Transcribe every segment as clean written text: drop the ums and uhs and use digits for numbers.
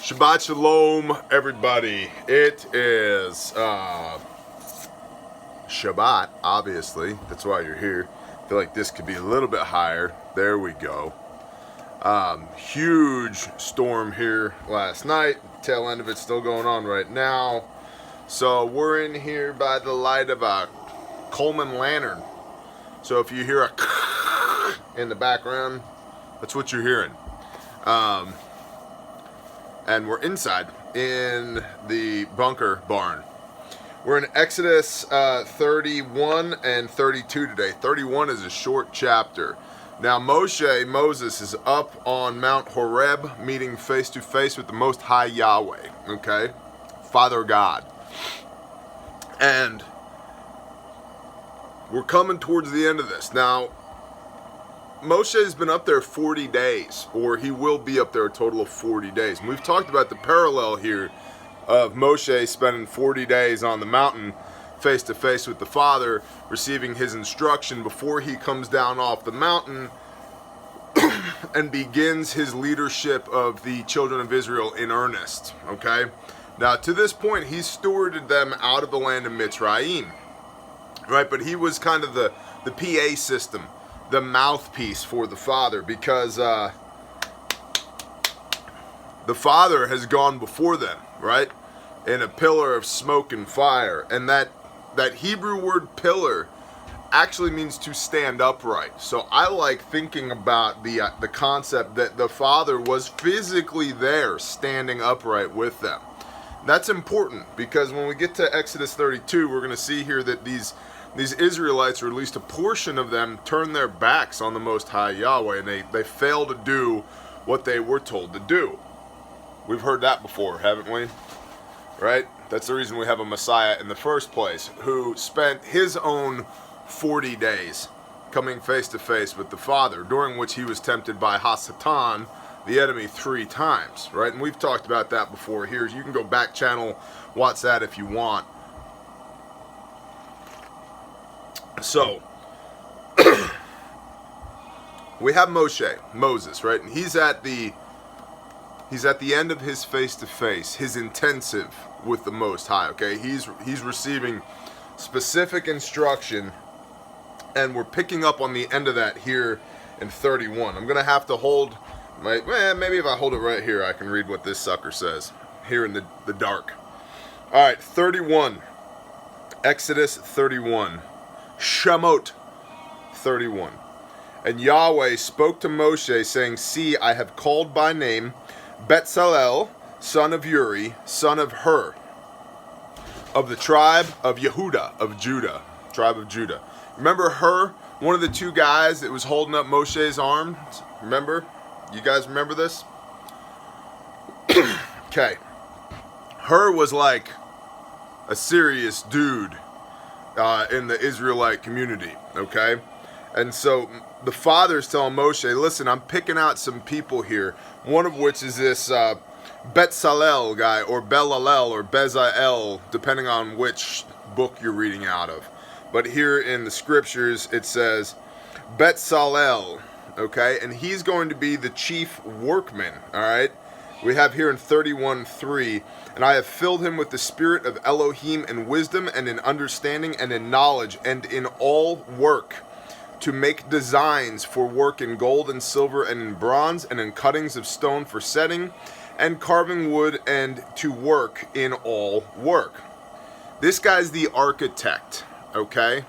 Shabbat Shalom, everybody. It is Shabbat, obviously. That's why you're here. I feel like this could be a little bit higher. There we go. Huge storm here last night. Tail end of it's still going on right now. So we're in here by the light of a Coleman lantern. So if you hear a in the background, that's what you're hearing. And we're inside in the bunker barn. We're in Exodus 31 and 32 today. 31 is a short chapter. Now Moses is up on Mount Horeb, meeting face to face with the Most High Yahweh, okay? Father God. And we're coming towards the end of this. Now, Moshe has been up there 40 days, or he will be up there a total of 40 days. And we've talked about the parallel here of Moshe spending 40 days on the mountain face to face with the Father, receiving his instruction before he comes down off the mountain and begins his leadership of the children of Israel in earnest, okay? Now, to this point, he stewarded them out of the land of Mitzrayim, right? But he was kind of the PA system, the mouthpiece for the Father, because the Father has gone before them, right, in a pillar of smoke and fire. And that Hebrew word pillar actually means to stand upright. So I like thinking about the concept that the Father was physically there standing upright with them. That's important, because when we get to Exodus 32, we're going to see here that these Israelites, or at least a portion of them, turn their backs on the Most High Yahweh, and they fail to do what they were told to do. We've heard that before, haven't we? Right? That's the reason we have a Messiah in the first place, who spent his own 40 days coming face to face with the Father, during which he was tempted by Hasatan, the enemy, 3 times, right? And we've talked about that before here. You can go back channel, watch that if you want. So, we have Moses, right? And he's at the end of his face-to-face, his intensive with the Most High, okay? He's receiving specific instruction, and we're picking up on the end of that here in 31. I'm going to have to hold maybe if I hold it right here, I can read what this sucker says here in the dark. All right, 31. Exodus 31. Shemot 31. And Yahweh spoke to Moshe, saying, See, I have called by name Betzalel, son of Uri, son of Hur, of the tribe of Yehuda, of Judah, tribe of Judah. Remember Hur, one of the 2 guys that was holding up Moshe's arms? Remember? You guys remember this? Okay. Hur was like a serious dude in the Israelite community, okay? And so the Father's telling Moshe, listen, I'm picking out some people here, one of which is this Betzalel guy, or Belalel, or Bezalel, depending on which book you're reading out of. But here in the scriptures, it says Betzalel, okay? And he's going to be the chief workman, all right? We have here in 31:3, and I have filled him with the spirit of Elohim in wisdom and in understanding and in knowledge and in all work, to make designs for work in gold and silver and in bronze and in cuttings of stone for setting and carving wood, and to work in all work. This guy's the architect, okay?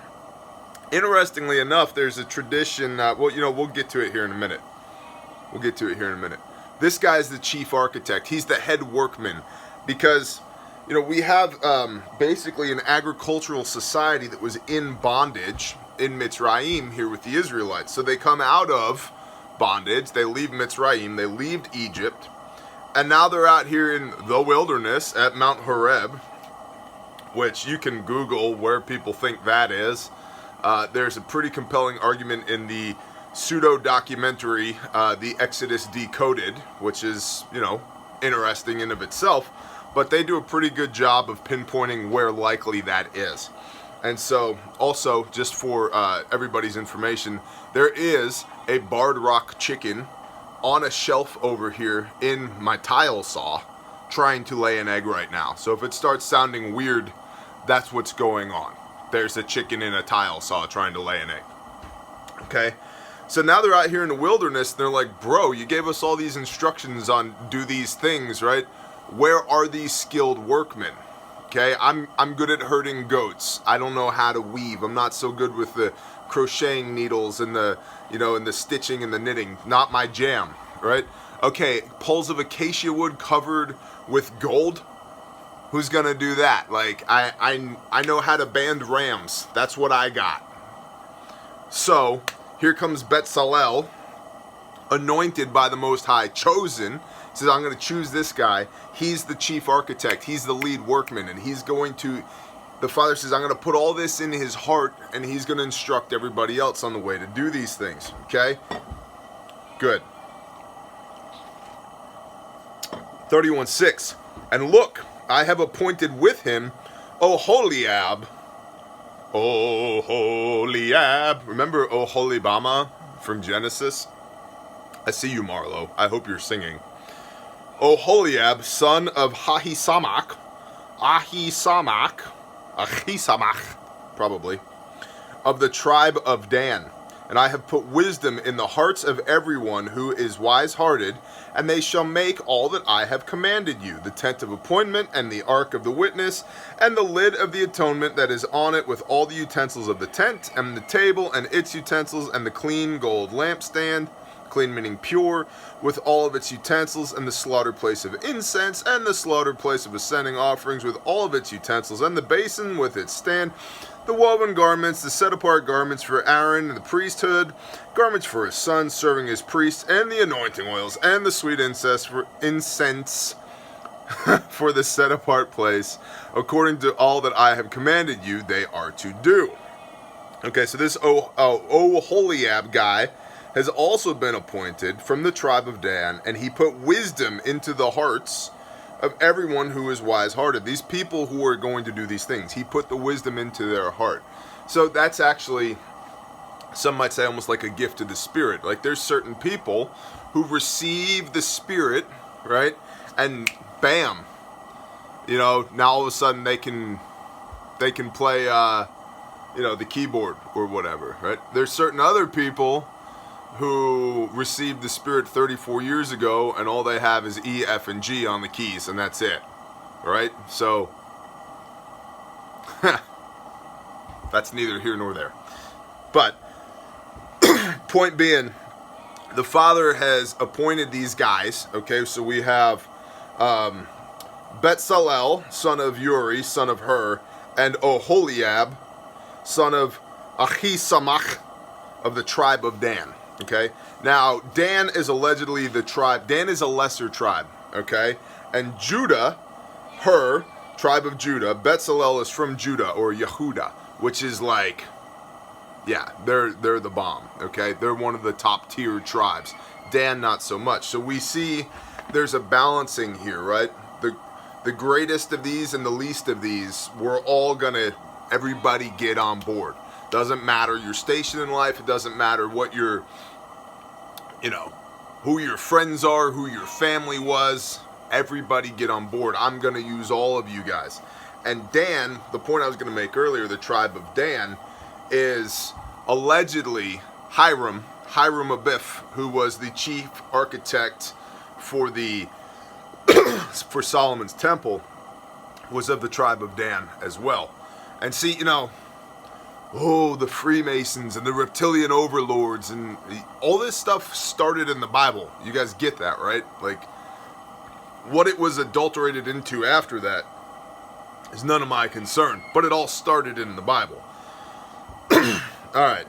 Interestingly enough, there's a tradition, we'll get to it here in a minute. This guy's the chief architect. He's the head workman, because, we have basically an agricultural society that was in bondage in Mitzrayim here with the Israelites. So they come out of bondage, they leave Mitzrayim, they leave Egypt, and now they're out here in the wilderness at Mount Horeb, which you can Google where people think that is. There's a pretty compelling argument in the pseudo-documentary, The Exodus Decoded, which is, interesting in of itself, but they do a pretty good job of pinpointing where likely that is. And so, also, just for everybody's information, there is a barred rock chicken on a shelf over here in my tile saw, trying to lay an egg right now. So if it starts sounding weird, that's what's going on. There's a chicken in a tile saw trying to lay an egg. Okay? So now they're out here in the wilderness, and they're like, bro, you gave us all these instructions on do these things, right? Where are these skilled workmen? Okay, I'm good at herding goats. I don't know how to weave. I'm not so good with the crocheting needles and the, and the stitching and the knitting. Not my jam, right? Okay, poles of acacia wood covered with gold. Who's gonna do that? Like, I know how to band rams. That's what I got. So here comes Betzalel, anointed by the Most High, chosen. He says, I'm going to choose this guy. He's the chief architect. He's the lead workman. And he's going to, the Father says, I'm going to put all this in his heart, and he's going to instruct everybody else on the way to do these things. Okay? Good. 31:6. And look, I have appointed with him Oholiab. Oholiab. Remember Oholibama from Genesis? I see you, Marlo. I hope you're singing. Oholiab, son of Ahisamach, probably, of the tribe of Dan. And I have put wisdom in the hearts of everyone who is wise-hearted, and they shall make all that I have commanded you, the tent of appointment, and the ark of the witness, and the lid of the atonement that is on it, with all the utensils of the tent, and the table, and its utensils, and the clean gold lampstand, clean meaning pure, with all of its utensils, and the slaughter place of incense, and the slaughter place of ascending offerings, with all of its utensils, and the basin with its stand, the woven garments, the set-apart garments for Aaron and the priesthood, garments for his sons serving as priests, and the anointing oils, and the sweet incense for the set-apart place, according to all that I have commanded you, they are to do. Okay, so this Oholiab guy has also been appointed from the tribe of Dan, and he put wisdom into the hearts of everyone who is wise-hearted. These people who are going to do these things, he put the wisdom into their heart. So that's actually, some might say, almost like a gift of the Spirit. Like, there's certain people who receive the Spirit, right? And bam, now all of a sudden they can play, the keyboard or whatever, right? There's certain other people who received the Spirit 34 years ago, and all they have is E, F, and G on the keys, and that's it. Right? So, that's neither here nor there. But, point being, the Father has appointed these guys, okay? So we have Betzalel, son of Uri, son of Hur, and Oholiab, son of Ahisamach, of the tribe of Dan. Okay, now Dan is allegedly the tribe. Dan is a lesser tribe. Okay, and Judah, tribe of Judah. Betzalel is from Judah or Yehuda, which is like, yeah, they're the bomb. Okay, they're one of the top tier tribes. Dan not so much. So we see there's a balancing here, right? The greatest of these and the least of these, we're all gonna everybody get on board. Doesn't matter your station in life. It doesn't matter what your, who your friends are, who your family was. Everybody get on board. I'm going to use all of you guys. And Dan, the point I was going to make earlier, the tribe of Dan, is allegedly Hiram Abiff, who was the chief architect for for Solomon's temple, was of the tribe of Dan as well. And see, the Freemasons and the reptilian overlords and all this stuff started in the Bible. You guys get that, right? Like, what it was adulterated into after that is none of my concern. But it all started in the Bible. Alright.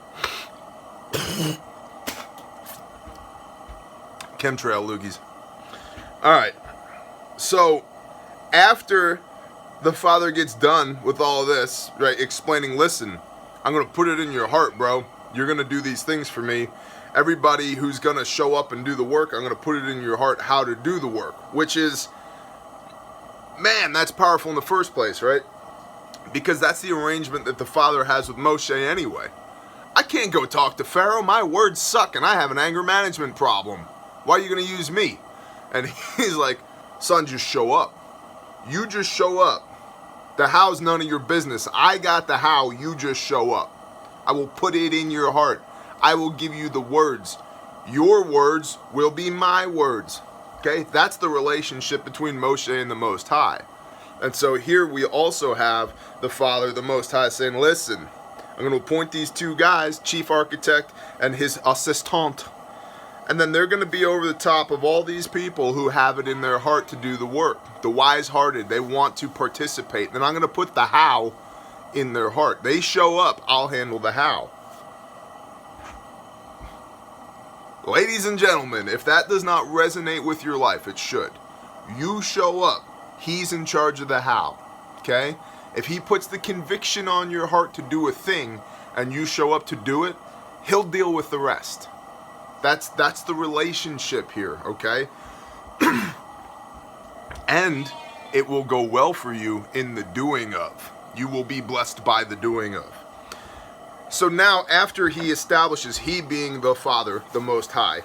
Chemtrail loogies. Alright. So, after the Father gets done with all of this, right, explaining, listen, I'm going to put it in your heart, bro. You're going to do these things for me. Everybody who's going to show up and do the work, I'm going to put it in your heart how to do the work. Which is, man, that's powerful in the first place, right? Because that's the arrangement that the Father has with Moshe anyway. I can't go talk to Pharaoh. My words suck and I have an anger management problem. Why are you going to use me? And he's like, Son, just show up. You just show up. The how's none of your business. I got the how. You just show up. I will put it in your heart. I will give you the words. Your words will be my words. Okay? That's the relationship between Moshe and the Most High. And so here we also have the Father, the Most High, saying, listen, I'm going to appoint these two guys, chief architect and his assistant. And then they're going to be over the top of all these people who have it in their heart to do the work. The wise-hearted, they want to participate. Then I'm going to put the how in their heart. They show up, I'll handle the how. Ladies and gentlemen, if that does not resonate with your life, it should. You show up. He's in charge of the how. Okay? If he puts the conviction on your heart to do a thing and you show up to do it, he'll deal with the rest. That's the relationship here, okay? And it will go well for you in the doing of. You will be blessed by the doing of. So now, after he establishes, he being the Father, the Most High,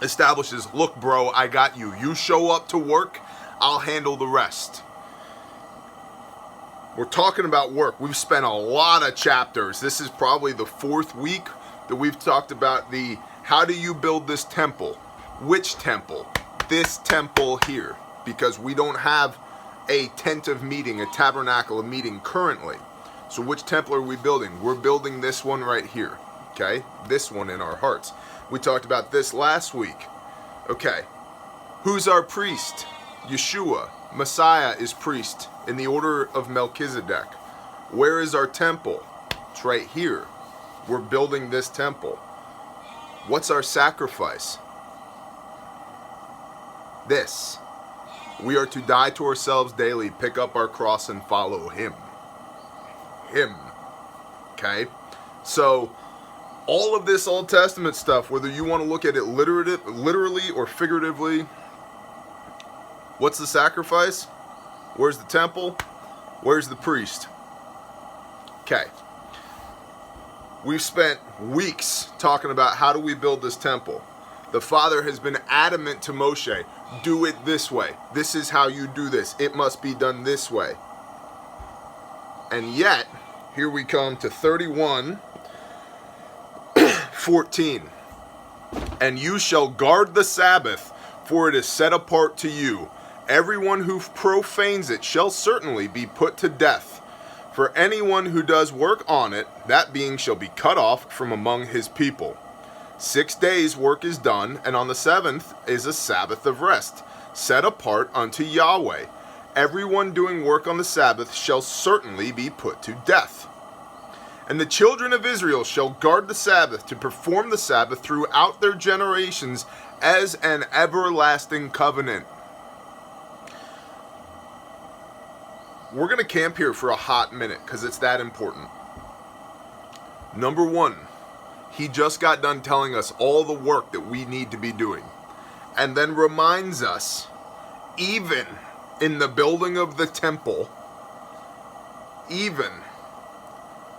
establishes, look, bro, I got you. You show up to work, I'll handle the rest. We're talking about work. We've spent a lot of chapters. This is probably the 4th week that we've talked about the how do you build this temple? Which temple? This temple here. Because we don't have a tent of meeting, a tabernacle of meeting currently. So which temple are we building? We're building this one right here. Okay? This one in our hearts. We talked about this last week. Okay. Who's our priest? Yeshua. Messiah is priest in the order of Melchizedek. Where is our temple? It's right here. We're building this temple. What's our sacrifice? This. We are to die to ourselves daily, pick up our cross and follow him. Him. Okay? So, all of this Old Testament stuff, whether you want to look at it literally or figuratively, what's the sacrifice? Where's the temple? Where's the priest? Okay. We've spent weeks talking about how do we build this temple. The Father has been adamant to Moshe, do it this way. This is how you do this. It must be done this way. And yet, here we come to 31:14. And you shall guard the Sabbath, for it is set apart to you. Everyone who profanes it shall certainly be put to death. For anyone who does work on it, that being shall be cut off from among his people. 6 days work is done, and on the 7th is a Sabbath of rest, set apart unto Yahweh. Everyone doing work on the Sabbath shall certainly be put to death. And the children of Israel shall guard the Sabbath to perform the Sabbath throughout their generations as an everlasting covenant. We're going to camp here for a hot minute because it's that important. Number 1, he just got done telling us all the work that we need to be doing. And then reminds us, even in the building of the temple, even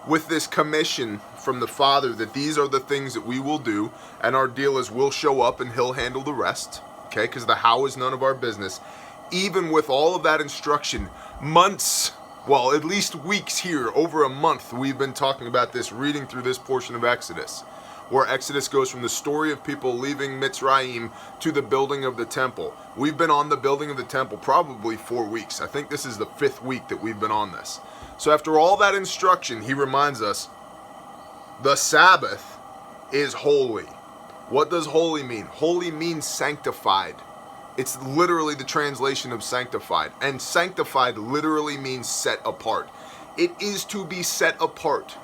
with this commission from the Father that these are the things that we will do, and our deal is we'll show up and he'll handle the rest, okay, because the how is none of our business. Even with all of that instruction, months, well, at least weeks here, over a month, we've been talking about this, reading through this portion of Exodus, where Exodus goes from the story of people leaving Mitzrayim to the building of the temple. We've been on the building of the temple probably 4 weeks. I think this is the 5th week that we've been on this. So after all that instruction, he reminds us, the Sabbath is holy. What does holy mean? Holy means sanctified. It's literally the translation of sanctified. And sanctified literally means set apart. It is to be set apart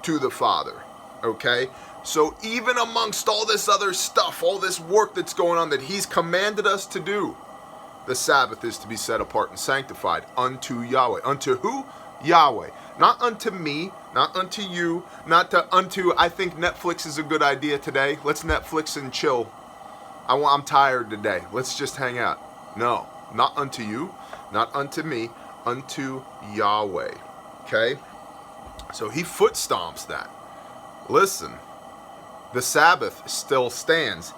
to the Father. Okay? So even amongst all this other stuff, all this work that's going on that he's commanded us to do, the Sabbath is to be set apart and sanctified unto Yahweh. Unto who? Yahweh. Not unto me, not unto you, not to unto, I think Netflix is a good idea today. Let's Netflix and chill. I'm tired today. Let's just hang out. No, not unto you, not unto me, unto Yahweh. Okay? So he foot stomps that. Listen, the Sabbath still stands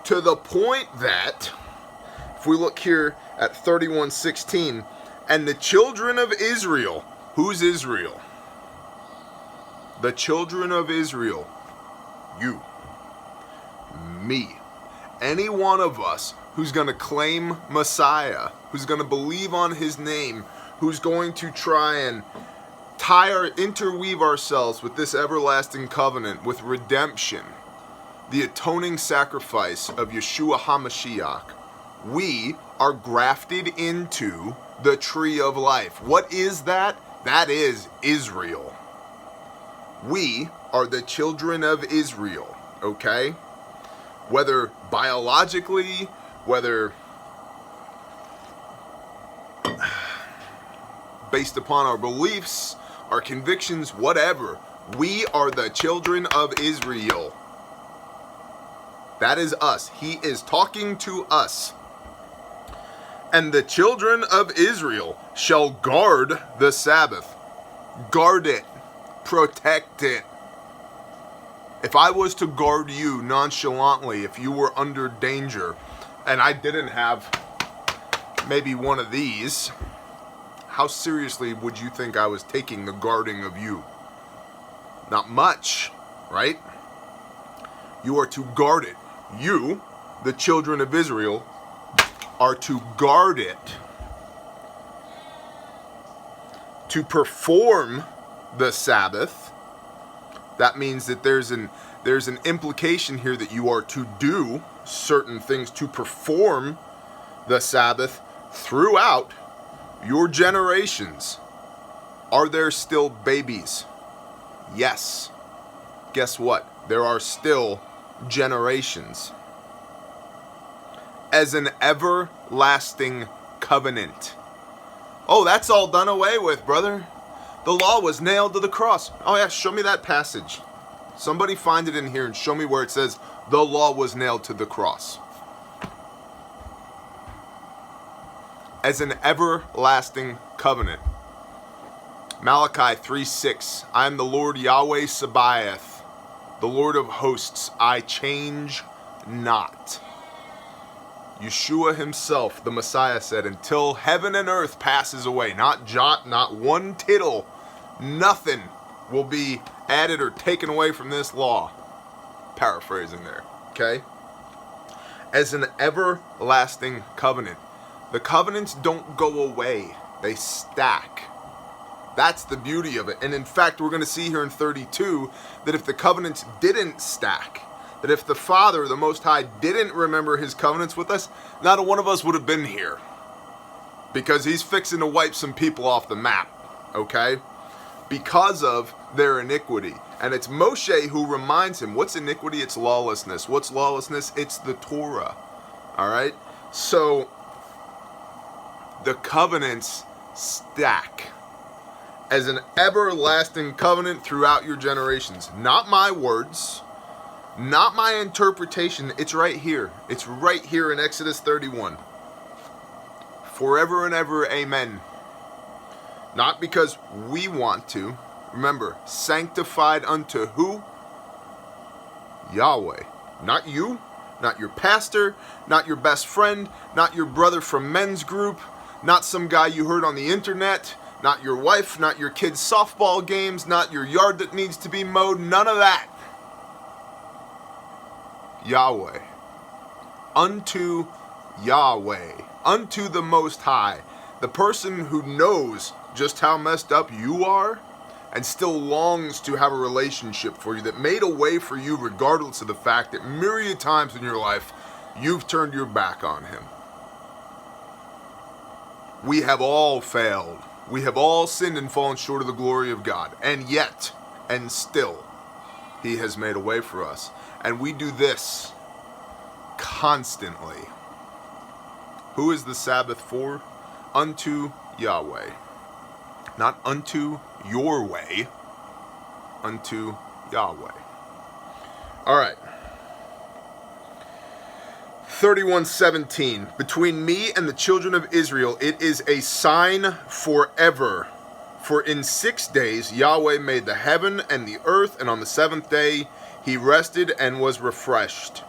to the point that If we look here at 31:16, and the children of Israel, who's Israel? The children of Israel, you, me, any one of us who's going to claim Messiah, who's going to believe on his name, who's going to try and interweave ourselves with this everlasting covenant, with redemption, the atoning sacrifice of Yeshua Ha'Messiach, we are grafted into the tree of life. What is that? That is Israel. We are the children of Israel, okay? Whether biologically, whether based upon our beliefs, our convictions, whatever, we are the children of Israel. That is us. He is talking to us. And the children of Israel shall guard the Sabbath. Guard it. Protect it. If I was to guard you nonchalantly, if you were under danger, and I didn't have maybe one of these, how seriously would you think I was taking the guarding of you? Not much, right? You are to guard it. You, the children of Israel, are to guard it, to perform the Sabbath. That means that there's an implication here that you are to do certain things, to perform the Sabbath throughout your generations. Are there still babies? Yes. Guess what? There are still generations. As an everlasting covenant. Oh, that's all done away with, brother. The law was nailed to the cross. Oh yeah, show me that passage. Somebody find it in here and show me where it says the law was nailed to the cross. As an everlasting covenant. Malachi 3:6. I am the Lord Yahweh Sabaoth, the Lord of hosts. I change not. Yeshua himself, the Messiah, said, until heaven and earth passes away, not jot, not one tittle, nothing will be added or taken away from this law. Paraphrasing there, okay? As an everlasting covenant. The covenants don't go away. They stack. That's the beauty of it. And in fact, we're going to see here in 32 that if the covenants didn't stack, that if the Father, the Most High, didn't remember his covenants with us, not a one of us would have been here. Because he's fixing to wipe some people off the map, okay? Because of their iniquity. And it's Moshe who reminds him, what's iniquity? It's lawlessness. What's lawlessness? It's the Torah, all right? So, the covenants stack as an everlasting covenant throughout your generations. Not my words. Not my interpretation. It's right here. It's right here in Exodus 31. Forever and ever, amen. Not because we want to. Remember, sanctified unto who? Yahweh. Not you. Not your pastor. Not your best friend. Not your brother from men's group. Not some guy you heard on the internet. Not your wife. Not your kids' softball games. Not your yard that needs to be mowed. None of that. Yahweh, unto Yahweh, unto the Most High, the person who knows just how messed up you are and still longs to have a relationship for you, that made a way for you regardless of the fact that myriad times in your life you've turned your back on him. We have all failed. We have all sinned and fallen short of the glory of God, and yet, and still, he has made a way for us. And we do this constantly. Who is the Sabbath for? Unto Yahweh. Not unto your way. Unto Yahweh. Alright. 31:17. Between me and the children of Israel it is a sign forever. For in 6 days Yahweh made the heaven and the earth, and on the seventh day he rested and was refreshed.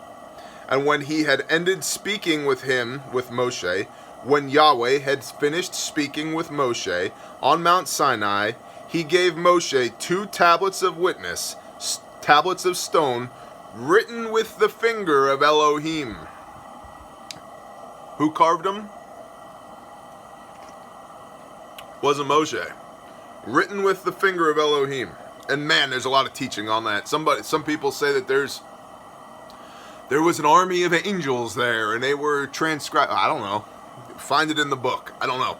And when he had ended speaking with Moshe, when Yahweh had finished speaking with Moshe on Mount Sinai, he gave Moshe 2 tablets of witness, tablets of stone, written with the finger of Elohim. Who carved them? Wasn't Moshe. Written with the finger of Elohim. And man, there's a lot of teaching on that. Some people say that there was an army of angels there, and they were transcribed. I don't know. Find it in the book. I don't know.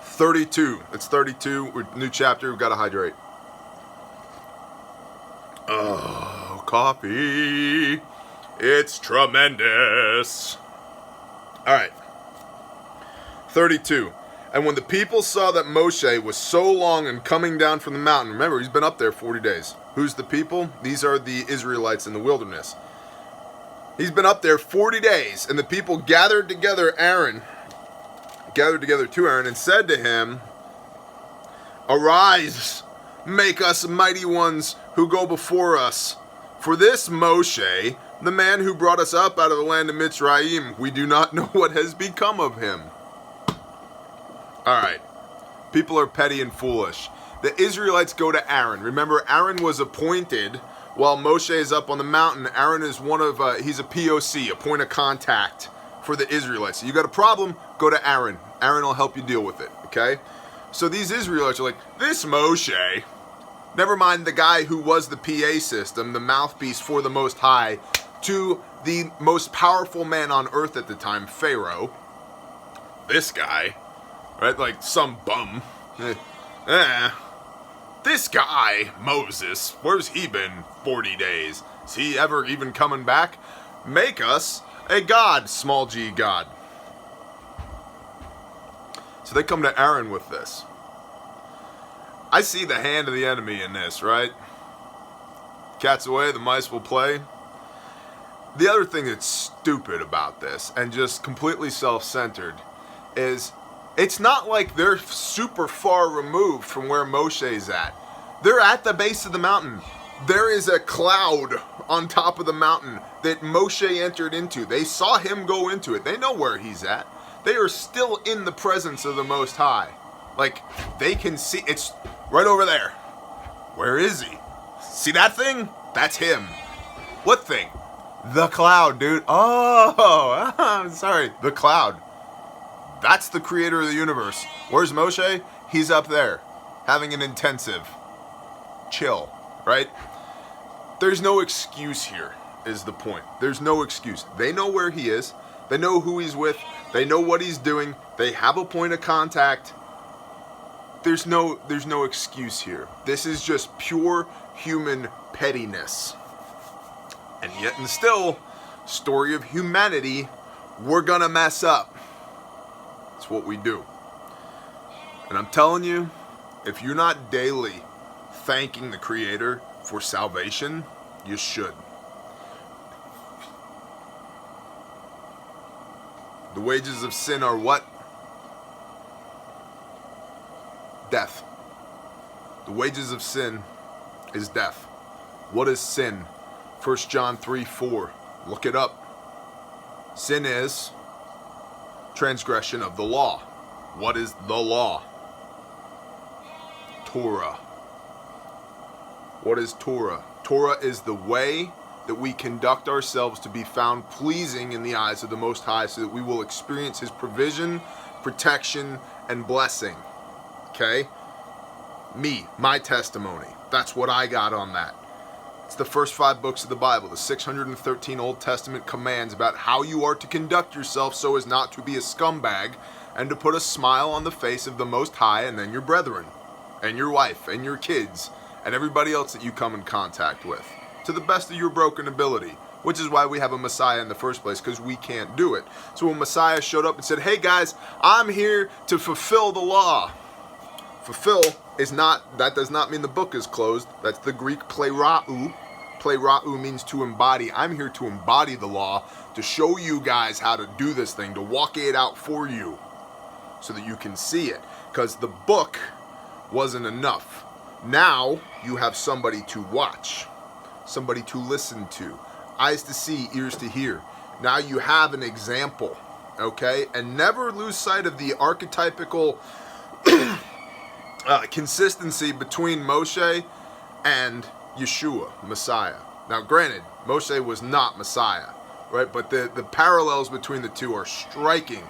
32. It's 32. New chapter. We've got to hydrate. Oh, coffee. It's tremendous. All right. 32. And when the people saw that Moshe was so long in coming down from the mountain, remember, he's been up there 40 days. Who's the people? These are the Israelites in the wilderness. He's been up there 40 days, and the people gathered together to Aaron, and said to him, "Arise, make us mighty ones who go before us. For this Moshe, the man who brought us up out of the land of Mitzrayim, we do not know what has become of him." All right. People are petty and foolish. The Israelites go to Aaron. Remember, Aaron was appointed while Moshe is up on the mountain. Aaron is he's a POC, a point of contact for the Israelites. So you got a problem, go to Aaron. Aaron will help you deal with it, okay? So these Israelites are like, this Moshe, never mind the guy who was the PA system, the mouthpiece for the Most High, to the most powerful man on earth at the time, Pharaoh. This guy, right? Like some bum. This guy, Moses, where's he been 40 days? Is he ever even coming back? Make us a god, small g god. So they come to Aaron with this. I see the hand of the enemy in this, right? Cat's away, the mice will play. The other thing that's stupid about this, and just completely self-centered, is it's not like they're super far removed from where Moshe's at. They're at the base of the mountain. There is a cloud on top of the mountain that Moshe entered into. They saw him go into it. They know where he's at. They are still in the presence of the Most High. Like, they can see, it's right over there. Where is he? See that thing? That's him. What thing? The cloud, dude. Oh, I'm sorry. The cloud. That's the creator of the universe. Where's Moshe? He's up there, having an intensive chill, right? There's no excuse here, is the point. There's no excuse. They know where he is. They know who he's with. They know what he's doing. They have a point of contact. There's no excuse here. This is just pure human pettiness. And yet and still, story of humanity, we're gonna mess up. It's what we do. And I'm telling you, if you're not daily thanking the Creator for salvation, you should. The wages of sin are what? Death. The wages of sin is death. What is sin? 1 John 3:4. Look it up. Sin is transgression of the law. What is the law? Torah. What is Torah? Torah is the way that we conduct ourselves to be found pleasing in the eyes of the Most High, so that we will experience His provision, protection, and blessing. Okay? My testimony. That's what I got on that. It's the first 5 books of the Bible, the 613 Old Testament commands about how you are to conduct yourself so as not to be a scumbag and to put a smile on the face of the Most High and then your brethren and your wife and your kids and everybody else that you come in contact with to the best of your broken ability, which is why we have a Messiah in the first place, because we can't do it. So when Messiah showed up and said, hey guys, I'm here to fulfill the law. Fulfill is not, that does not mean the book is closed. That's the Greek plerau. Plerau means to embody. I'm here to embody the law, to show you guys how to do this thing, to walk it out for you so that you can see it. Because the book wasn't enough. Now you have somebody to watch. somebody to listen to, eyes to see, ears to hear. Now you have an example, okay? And never lose sight of the archetypical consistency between Moshe and Yeshua, Messiah. Now, granted, Moshe was not Messiah, right? But the parallels between the two are striking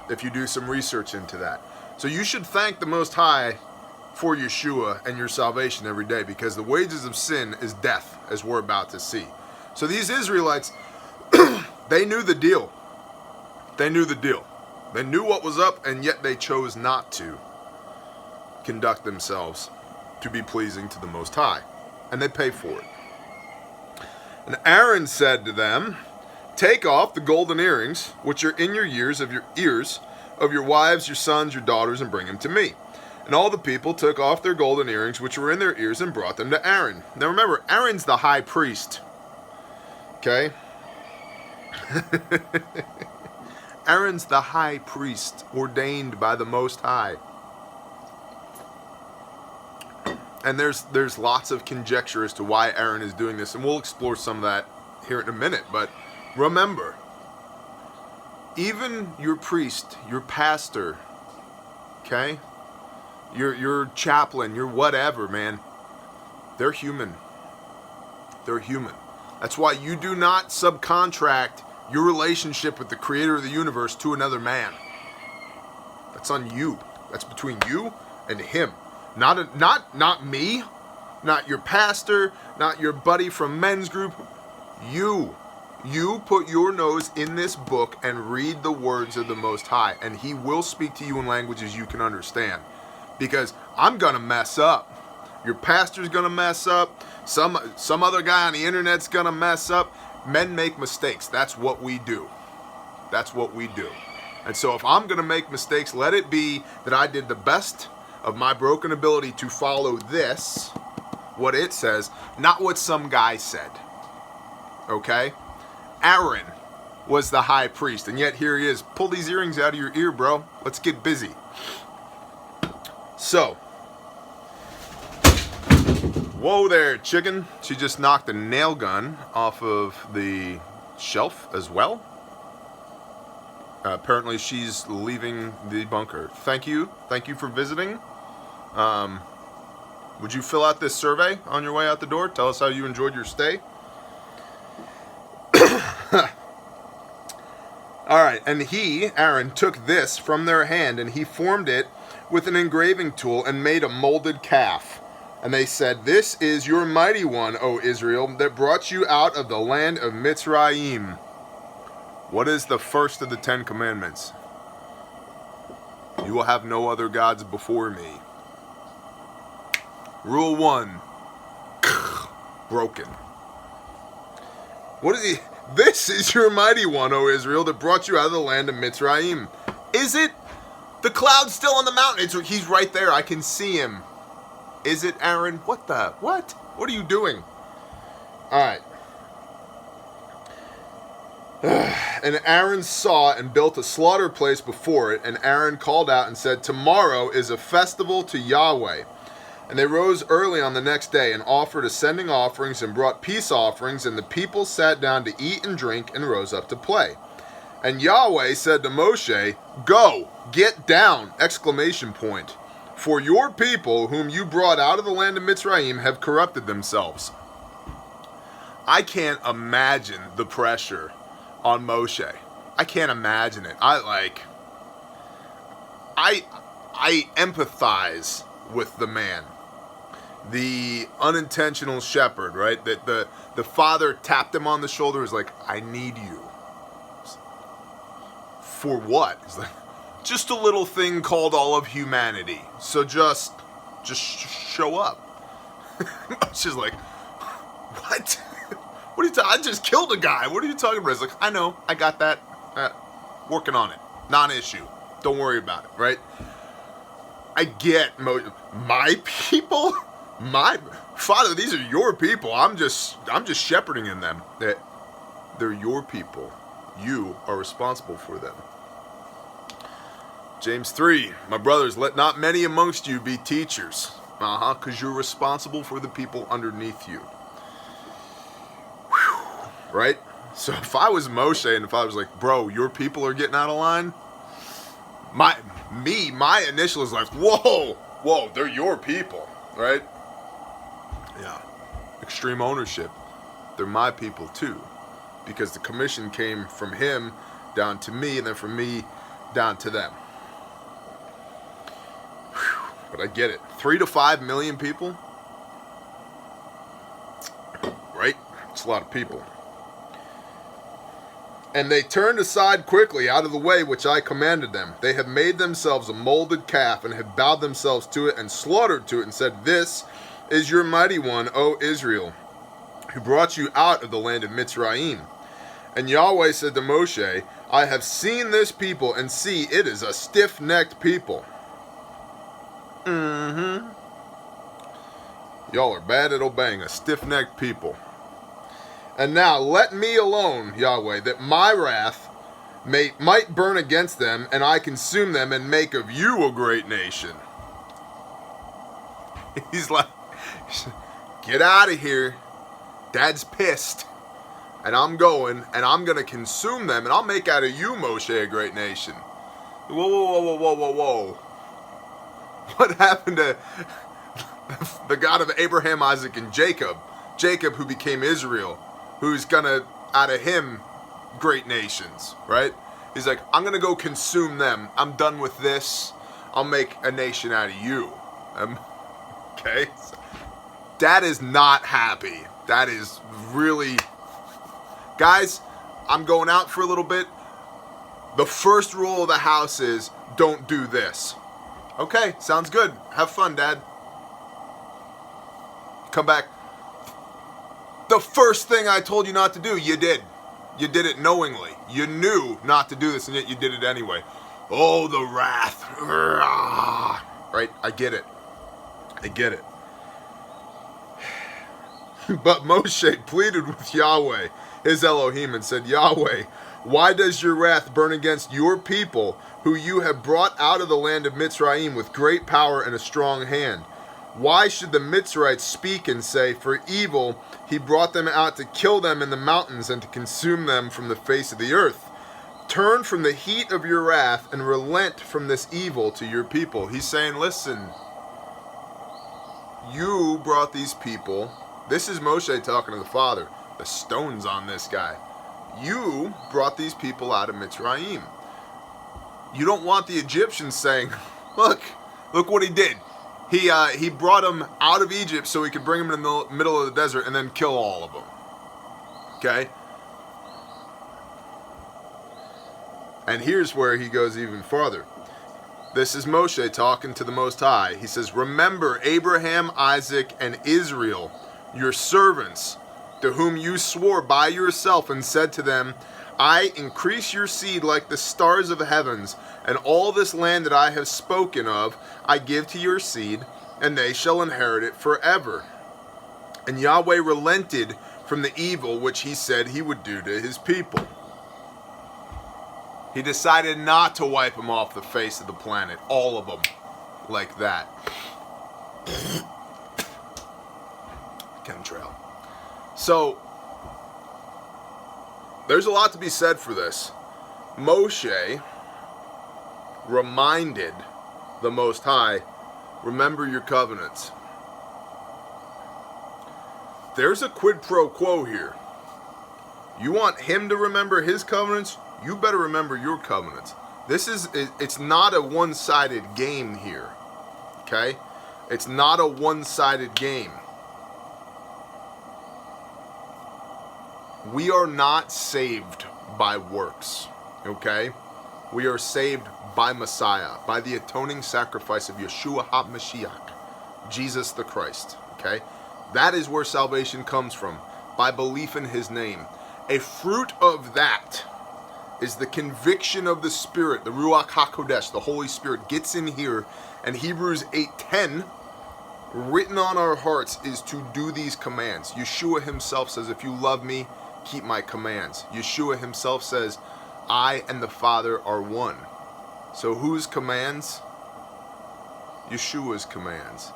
if you do some research into that. So you should thank the Most High for Yeshua and your salvation every day, because the wages of sin is death, as we're about to see. So these Israelites, they knew the deal. They knew the deal. They knew what was up, and yet they chose not to conduct themselves to be pleasing to the Most High. And they pay for it. And Aaron said to them, take off the golden earrings, which are in your ears of your wives, your sons, your daughters, and bring them to me. And all the people took off their golden earrings, which were in their ears, and brought them to Aaron. Now remember, Aaron's the high priest. Okay? Aaron's the high priest, ordained by the Most High. And there's lots of conjecture as to why Aaron is doing this, and we'll explore some of that here in a minute. But remember, even your priest, your pastor, okay, your chaplain, your whatever, man, they're human. They're human. That's why you do not subcontract your relationship with the creator of the universe to another man. That's on you. That's between you and him. Not me, not your pastor, not your buddy from men's group. You put your nose in this book and read the words of the Most High, and he will speak to you in languages you can understand. Because I'm gonna mess up. Your pastor's gonna mess up. Some other guy on the internet's gonna mess up. Men make mistakes. That's what we do. That's what we do. And so if I'm gonna make mistakes, let it be that I did the best of my broken ability to follow this, what it says, not what some guy said. Okay? Aaron was the high priest, and yet here he is. Pull these earrings out of your ear, bro. Let's get busy. So, whoa there, chicken. She just knocked a nail gun off of the shelf as well. Apparently she's leaving the bunker. Thank you for visiting. Would you fill out this survey on your way out the door? Tell us how you enjoyed your stay. Alright, and Aaron, took this from their hand, and he formed it with an engraving tool and made a molded calf. And they said, this is your mighty one, O Israel, that brought you out of the land of Mitzrayim. What is the first of the 10 commandments? You will have no other gods before me. Rule 1. Broken. What is he? This is your mighty one, O Israel, that brought you out of the land of Mitzrayim. Is it? The cloud's still on the mountain. He's right there. I can see him. Is it, Aaron? What? What are you doing? Alright. And Aaron saw and built a slaughter place before it, and Aaron called out and said, tomorrow is a festival to Yahweh. And they rose early on the next day and offered ascending offerings and brought peace offerings, and the people sat down to eat and drink and rose up to play. And Yahweh said to Moshe, go, get down, ! For your people whom you brought out of the land of Mitzrayim have corrupted themselves. I can't imagine the pressure on Moshe. I can't imagine it. I empathize with the man. The unintentional shepherd, right? That the father tapped him on the shoulder, was like, I need you. For what? He's like, just a little thing called all of humanity. So just show up. She's like, what? What are you talking? I just killed a guy. What are you talking about? He's like, I know. I got that. Working on it. Non-issue. Don't worry about it, right? I get my people? My Father, these are your people. I'm just shepherding in them. They're your people. You are responsible for them. James 3, my brothers, let not many amongst you be teachers. Because you're responsible for the people underneath you. right? So if I was Moshe and if I was like, bro, your people are getting out of line, my initial is like, whoa, they're your people, right? Yeah. Extreme ownership. They're my people too. Because the commission came from him down to me, and then from me down to them. Whew. But I get it. 3 to 5 million people? Right? It's a lot of people. And they turned aside quickly out of the way which I commanded them. They have made themselves a molded calf, and have bowed themselves to it, and slaughtered to it, and said, This is your mighty one, O Israel, who brought you out of the land of Mitzrayim. And Yahweh said to Moshe, I have seen this people, and see, it is a stiff-necked people. Y'all are bad at obeying, a stiff-necked people. And now let me alone, Yahweh, that my wrath might burn against them, and I consume them, and make of you a great nation. He's like, get out of here. Dad's pissed. And I'm going to consume them, and I'll make out of you, Moshe, a great nation. Whoa. What happened to the God of Abraham, Isaac, and Jacob? Jacob, who became Israel, who's gonna, out of him, great nations, right? He's like, I'm gonna go consume them. I'm done with this. I'll make a nation out of you. Okay? Dad is not happy. That is really... Guys, I'm going out for a little bit. The first rule of the house is, don't do this. Okay, sounds good. Have fun, Dad. Come back. The first thing I told you not to do, you did. You did it knowingly. You knew not to do this, and yet you did it anyway. Oh, the wrath. Right? I get it. But Moshe pleaded with Yahweh, his Elohim, and said, Yahweh, why does your wrath burn against your people, who you have brought out of the land of Mitzrayim with great power and a strong hand? Why should the Mitzrites speak and say, for evil he brought them out to kill them in the mountains and to consume them from the face of the earth? Turn from the heat of your wrath and relent from this evil to your people. He's saying, listen, you brought these people. This is Moshe talking to the Father. The stone's on this guy. You brought these people out of Mitzrayim. You don't want the Egyptians saying, look what he did. He brought them out of Egypt so he could bring them in the middle of the desert and then kill all of them. Okay? And here's where he goes even farther. This is Moshe talking to the Most High. He says, remember Abraham, Isaac, and Israel, your servants, to whom you swore by yourself and said to them, I increase your seed like the stars of the heavens, and all this land that I have spoken of I give to your seed, and they shall inherit it forever. And Yahweh relented from the evil which he said he would do to his people. He decided not to wipe them off the face of the planet, all of them, like that. Chemtrail. So, there's a lot to be said for this. Moshe reminded the Most High, remember your covenants. There's a quid pro quo here. You want him to remember his covenants? You better remember your covenants. It's not a one-sided game here. Okay? It's not a one-sided game. We are not saved by works, okay? We are saved by Messiah, by the atoning sacrifice of Yeshua Ha'Messiach, Jesus the Christ, okay? That is where salvation comes from, by belief in his name. A fruit of that is the conviction of the Spirit, the Ruach HaKodesh, the Holy Spirit gets in here, and Hebrews 8:10, written on our hearts, is to do these commands. Yeshua himself says, if you love me, keep my commands. Yeshua himself says, I and the Father are one. So whose commands? Yeshua's commands.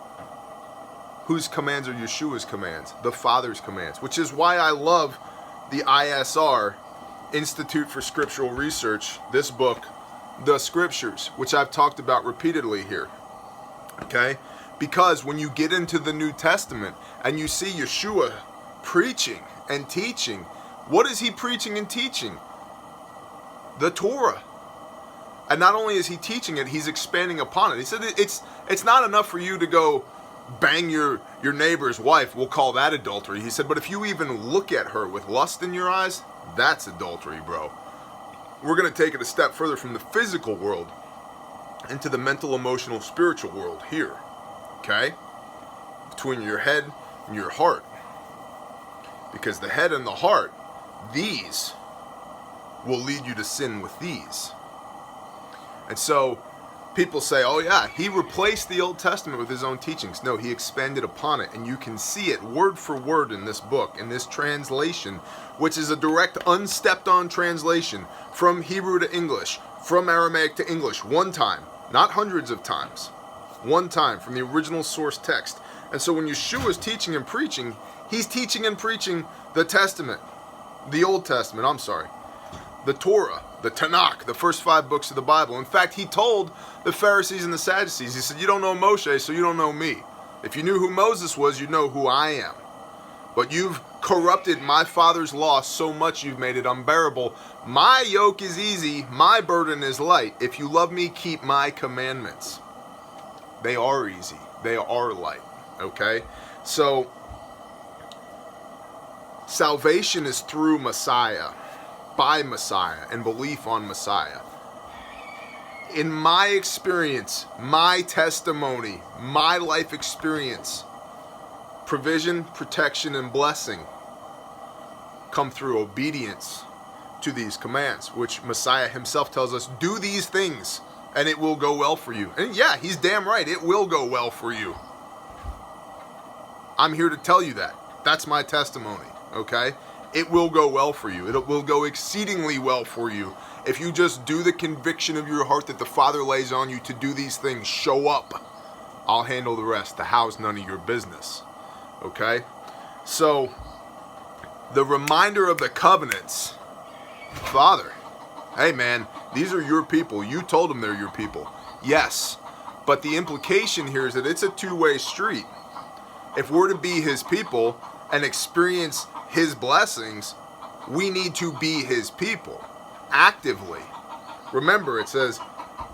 Whose commands are Yeshua's commands? The Father's commands. Which is why I love the ISR, Institute for Scriptural Research, this book, The Scriptures, which I've talked about repeatedly here. Okay? Because when you get into the New Testament and you see Yeshua preaching and teaching, what is he preaching and teaching? The Torah. And not only is he teaching it, he's expanding upon it. He said it's not enough for you to go bang your neighbor's wife. We'll call that adultery. He said, but if you even look at her with lust in your eyes, that's adultery, bro. We're going to take it a step further from the physical world into the mental, emotional, spiritual world here. Okay? Between your head and your heart. Because the head and the heart, these will lead you to sin with these. And so people say, oh yeah, he replaced the Old Testament with his own teachings. No, he expanded upon it. And you can see it word for word in this book, in this translation, which is a direct, unstepped on translation from Hebrew to English, from Aramaic to English, one time, not hundreds of times, one time from the original source text. And so when Yeshua is teaching and preaching, he's teaching and preaching the Testament, the Old Testament, the Torah, the Tanakh, the first 5 books of the Bible. In fact, he told the Pharisees and the Sadducees, he said, you don't know Moshe, so you don't know me. If you knew who Moses was, you'd know who I am. But you've corrupted my Father's law so much you've made it unbearable. My yoke is easy, my burden is light. If you love me, keep my commandments. They are easy. They are light. Okay? So, salvation is through Messiah, by Messiah, and belief on Messiah. In my experience, my testimony, my life experience, provision, protection, and blessing come through obedience to these commands, which Messiah himself tells us, do these things, and it will go well for you. And yeah, he's damn right, it will go well for you. I'm here to tell you that. That's my testimony, okay? It will go well for you. It will go exceedingly well for you if you just do the conviction of your heart that the Father lays on you to do these things. Show up. I'll handle the rest. The how's none of your business. Okay? So, the reminder of the covenants. Father, hey man, these are your people. You told them they're your people. Yes. But the implication here is that it's a two-way street. If we're to be his people and experience his blessings, we need to be his people actively. Remember, it says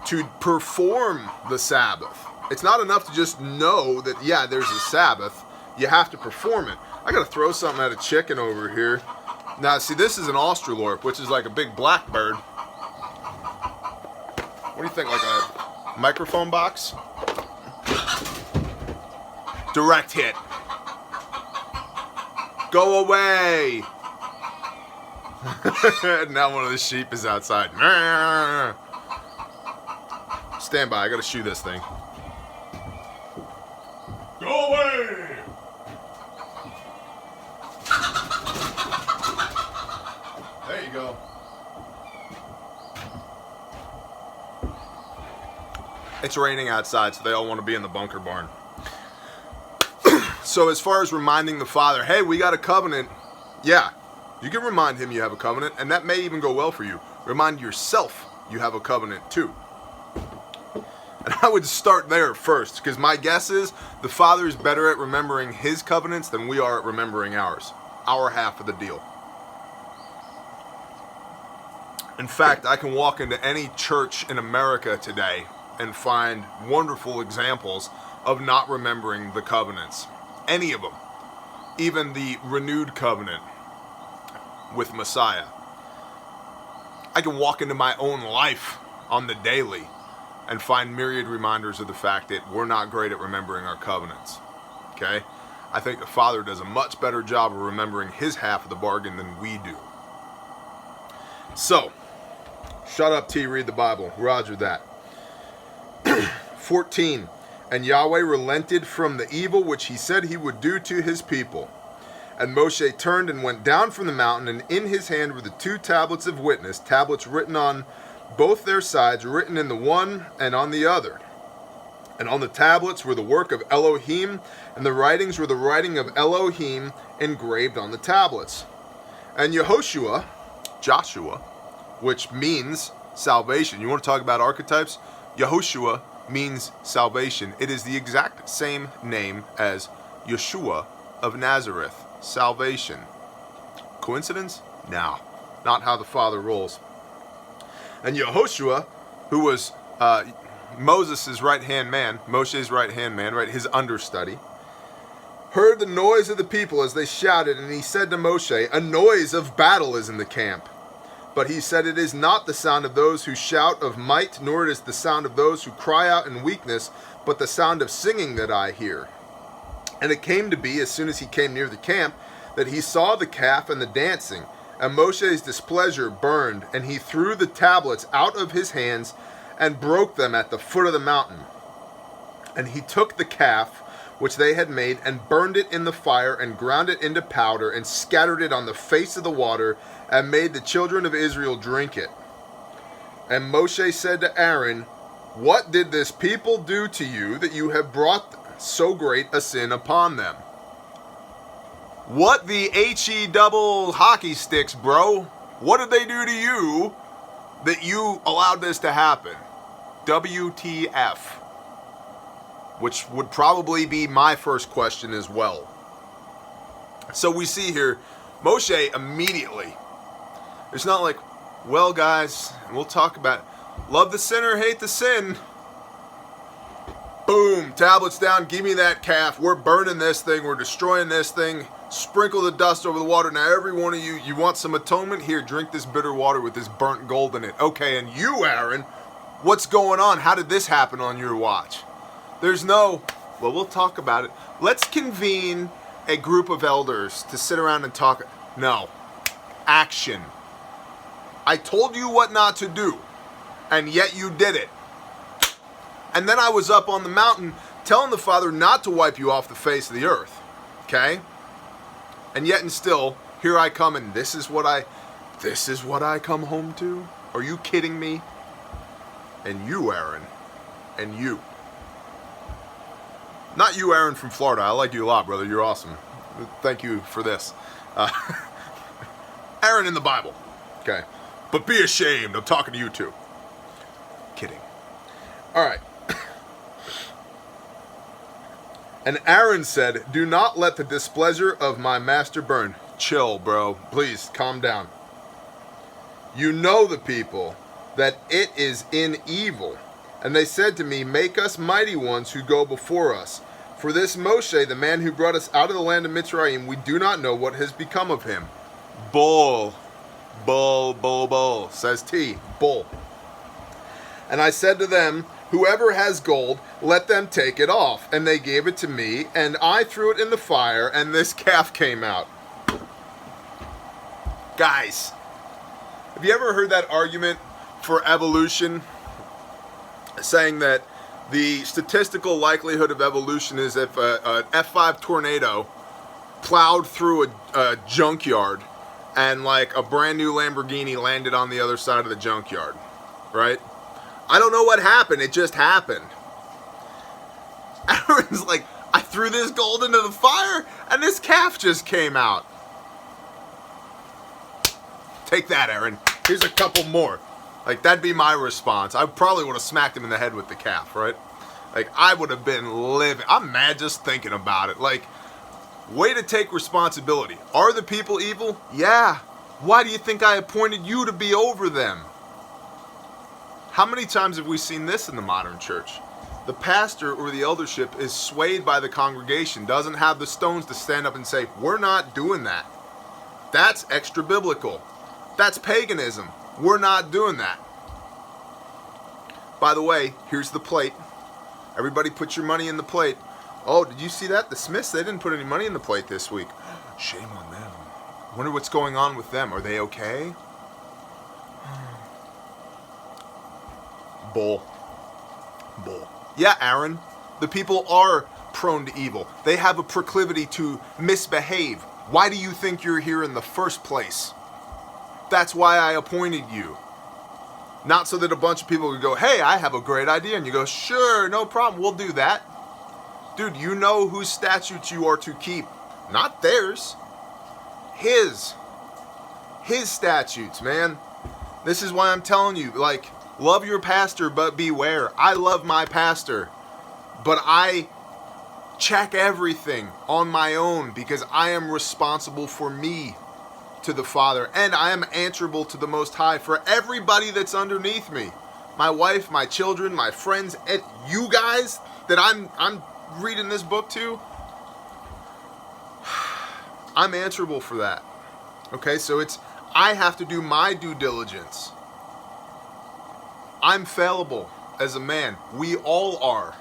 to perform the Sabbath. It's not enough to just know that, yeah, there's a Sabbath. You have to perform it. I gotta throw something at a chicken over here. Now, see, this is an Australorp, which is like a big blackbird. What do you think, like a microphone box? Direct hit. Go away! Now one of the sheep is outside. Stand by, I gotta shoot this thing. Go away! There you go. It's raining outside, so they all want to be in the bunker barn. So as far as reminding the Father, hey, we got a covenant. Yeah, you can remind him you have a covenant, and that may even go well for you. Remind yourself you have a covenant too. And I would start there first, because my guess is the Father is better at remembering his covenants than we are at remembering ours. Our half of the deal. In fact, I can walk into any church in America today and find wonderful examples of not remembering the covenants. Any of them. Even the renewed covenant with Messiah. I can walk into my own life on the daily and find myriad reminders of the fact that we're not great at remembering our covenants. Okay? I think the Father does a much better job of remembering his half of the bargain than we do. So, shut up, T, read the Bible. Roger that. 14. And Yahweh relented from the evil which he said he would do to his people. And Moshe turned and went down from the mountain, and in his hand were the 2 tablets of witness, tablets written on both their sides, written in the one and on the other. And on the tablets were the work of Elohim, and the writings were the writing of Elohim engraved on the tablets. And Yehoshua, Joshua, which means salvation. You want to talk about archetypes? Yehoshua means salvation. It is the exact same name as Yeshua of Nazareth, salvation. Coincidence? No, not how the Father rolls. And Yehoshua, who was Moses' right-hand man, Moshe's right-hand man, right, his understudy, heard the noise of the people as they shouted, and he said to Moshe, a noise of battle is in the camp. But he said, it is not the sound of those who shout of might, nor it is the sound of those who cry out in weakness, but the sound of singing that I hear. And it came to be, as soon as he came near the camp, that he saw the calf and the dancing, and Moshe's displeasure burned, and he threw the tablets out of his hands and broke them at the foot of the mountain. And he took the calf which they had made, and burned it in the fire, and ground it into powder, and scattered it on the face of the water, and made the children of Israel drink it. And Moshe said to Aaron, what did this people do to you, that you have brought so great a sin upon them? What the HE double hockey sticks, bro? What did they do to you that you allowed this to happen? WTF. Which would probably be my first question as well. So we see here, Moshe immediately, it's not like, well guys, we'll talk about it. Love the sinner, hate the sin. Boom, tablets down, give me that calf. We're burning this thing, we're destroying this thing. Sprinkle the dust over the water. Now every one of you want some atonement? Here, drink this bitter water with this burnt gold in it. Okay, and you, Aaron, what's going on? How did this happen on your watch? There's no, well, we'll talk about it. Let's convene a group of elders to sit around and talk. No. Action. I told you what not to do, and yet you did it. And then I was up on the mountain telling the Father not to wipe you off the face of the earth. Okay? And yet and still, here I come, and this is what I come home to? Are you kidding me? And you, Aaron, and you. Not you, Aaron from Florida. I like you a lot, brother. You're awesome. Thank you for this. Aaron in the Bible. Okay. But be ashamed. I'm talking to you too. Kidding. All right. And Aaron said, do not let the displeasure of my master burn. Chill, bro. Please, calm down. You know the people, that it is in evil. And they said to me, make us mighty ones who go before us. For this Moshe, the man who brought us out of the land of Mitzrayim, we do not know what has become of him. Bull, bull, bull, bull, says T, bull. And I said to them, whoever has gold, let them take it off. And they gave it to me, and I threw it in the fire, and this calf came out. Guys, have you ever heard that argument for evolution? Saying that the statistical likelihood of evolution is if an F5 tornado plowed through a junkyard and like a brand new Lamborghini landed on the other side of the junkyard, right? I don't know what happened. It just happened. Aaron's like, I threw this gold into the fire and this calf just came out. Take that, Aaron. Here's a couple more. Like, that'd be my response. I probably would have smacked him in the head with the calf, right? Like, I would have been living. I'm mad just thinking about it. Like, way to take responsibility. Are the people evil? Yeah. Why do you think I appointed you to be over them? How many times have we seen this in the modern church? The pastor or the eldership is swayed by the congregation, doesn't have the stones to stand up and say, we're not doing that. That's extra biblical. That's paganism. We're not doing that. By the way, here's the plate. Everybody put your money in the plate. Oh, did you see that? The Smiths, they didn't put any money in the plate this week. Shame on them. Wonder what's going on with them. Are they okay? Bull. Bull. Yeah, Aaron. The people are prone to evil. They have a proclivity to misbehave. Why do you think you're here in the first place? That's why I appointed you. Not so that a bunch of people would go, hey, I have a great idea. And you go, sure, no problem, we'll do that. Dude, you know whose statutes you are to keep. Not theirs. His. his statutes, man. This is why I'm telling you, like, love your pastor, but beware. I love my pastor, but I check everything on my own because I am responsible for me to the Father, and I am answerable to the Most High for everybody that's underneath me. My wife, my children, my friends, and you guys that I'm reading this book to. I'm answerable for that. Okay, so I have to do my due diligence. I'm fallible as a man. We all are.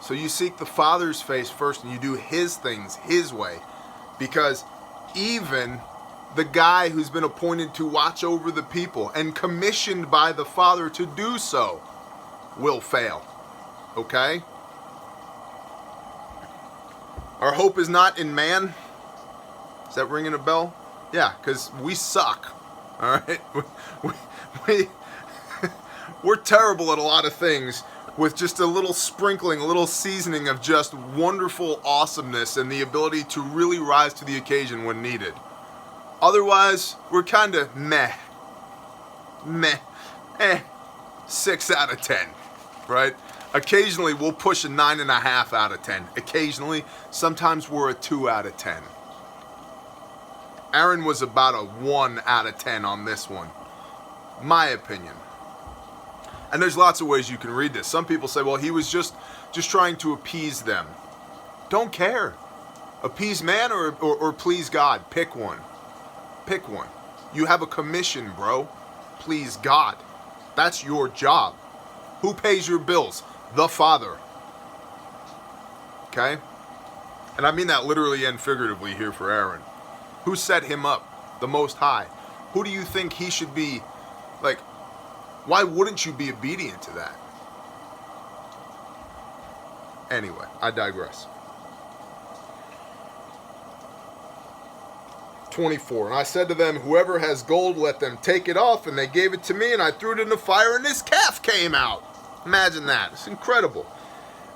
So you seek the Father's face first and you do his things his way. Because even the guy who's been appointed to watch over the people and commissioned by the Father to do so will fail. Okay? Our hope is not in man. Is that ringing a bell? Yeah, because we suck. All right? We're terrible at a lot of things with just a little sprinkling, a little seasoning of just wonderful awesomeness and the ability to really rise to the occasion when needed. Otherwise, we're kind of meh. 6 out of 10, right? Occasionally, we'll push a 9.5 out of 10. Occasionally, sometimes we're a 2 out of 10. Aaron was about a 1 out of 10 on this one. My opinion. And there's lots of ways you can read this. Some people say, well, he was just trying to appease them. Don't care. Appease man or please God. Pick one. Pick one. You have a commission, bro. Please God. That's your job. Who pays your bills? The Father. Okay? And I mean that literally and figuratively here for Aaron. Who set him up? The Most High. Who do you think he should be, like, why wouldn't you be obedient to that? Anyway, I digress. 24. And I said to them, whoever has gold, let them take it off. And they gave it to me, and I threw it in the fire, and this calf came out. Imagine that. It's incredible.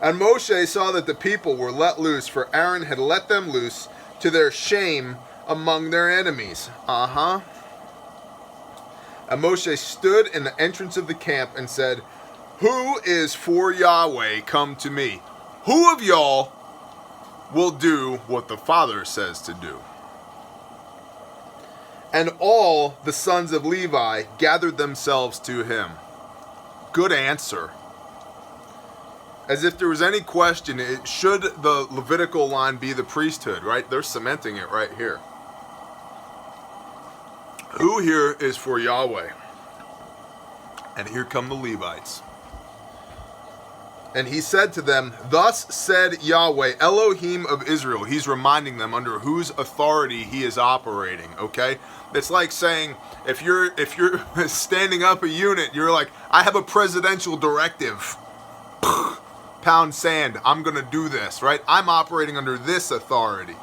And Moshe saw that the people were let loose, for Aaron had let them loose to their shame among their enemies. And Moshe stood in the entrance of the camp and said, who is for Yahweh? Come to me. Who of y'all will do what the Father says to do? And all the sons of Levi gathered themselves to him. Good answer. As if there was any question, should the Levitical line be the priesthood, right? They're cementing it right here. Who here is for Yahweh? And here come the Levites. And he said to them, thus said Yahweh, Elohim of Israel. He's reminding them under whose authority he is operating, okay? It's like saying, if you're standing up a unit, you're like, I have a presidential directive. Pound sand, I'm going to do this, right? I'm operating under this authority.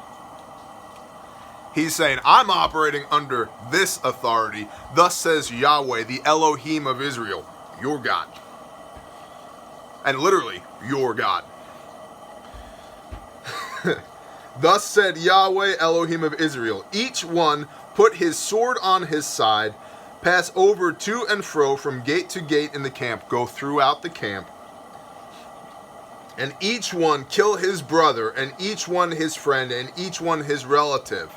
He's saying, I'm operating under this authority. Thus says Yahweh, the Elohim of Israel, your God. And literally, your God. Thus said Yahweh, Elohim of Israel, each one put his sword on his side, pass over to and fro from gate to gate in the camp, go throughout the camp, and each one kill his brother, and each one his friend, and each one his relative.